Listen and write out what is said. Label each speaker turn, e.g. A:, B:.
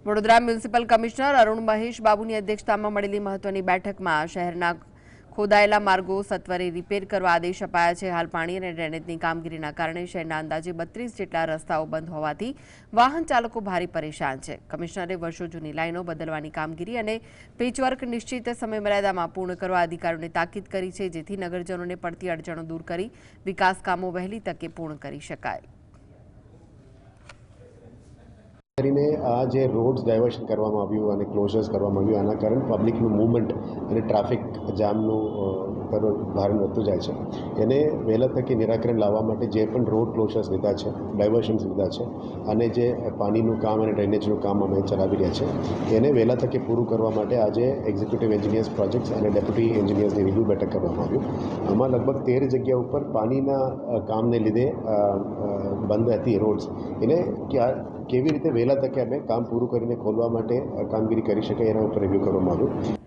A: Vadodara municipal commissioner Arun Mahesh બાબુની અધ્યક્ષતામાં મળેલી મહત્વની બેઠકમાં શહેરના ખોદાયેલા માર્ગો સત્વરે રિપેર કરવા આદેશ અપાયા છે। હાલ પાણી અને ડ્રેનેજની કામગીરીના કારણે શહેરના અંદાજે 32 જેટલા રસ્તાઓ બંધ હોવાથી વાહન ચાલકો ભારે પરેશાન છે। કમિશનરે વર્ષો જૂની લાઈનો બદલવાની કામગીરી અને પેચવર્ક નિશ્ચિત સમયમર્યાદામાં પૂર્ણ કરવા અધિકારીઓને તાકીદ કરી છે, જેથી નગરજનોને પડતી અડચણો દૂર કરી વિકાસ કામો વહેલી તકે પૂર્ણ કરી શકાય।
B: આ જે રોડ્સ ડાયવર્શન કરવામાં આવ્યું અને ક્લોઝર્સ કરવામાં આવ્યું, આના કારણે પબ્લિકનું મૂવમેન્ટ અને ટ્રાફિક જામનું ભારણ વધતું જાય છે। એને વહેલા તકે નિરાકરણ લાવવા માટે જે પણ રોડ ક્લોઝર્સ લીધા છે, ડાયવર્શન્સ લીધા છે અને જે પાણીનું કામ અને ડ્રેનેજનું કામ અમે ચલાવી રહ્યા છે, એને વહેલા તકે પૂરું કરવા માટે આજે એક્ઝિક્યુટિવ એન્જિનિયર્સ પ્રોજેક્ટ્સ અને ડેપ્યુટી એન્જિનિયર્સની રિવ્યૂ બેઠક કરવામાં આવ્યું। આમાં લગભગ 13 જગ્યા ઉપર પાણીના કામને લીધે બંધ હતી રોડ્સ, એને કેવી રીતે વહેલા તકે અમે કામ પૂરું કરીને ખોલવા માટે કામગીરી કરી શકાય એના ઉપર રિવ્યૂ કરવામાં આવ્યું।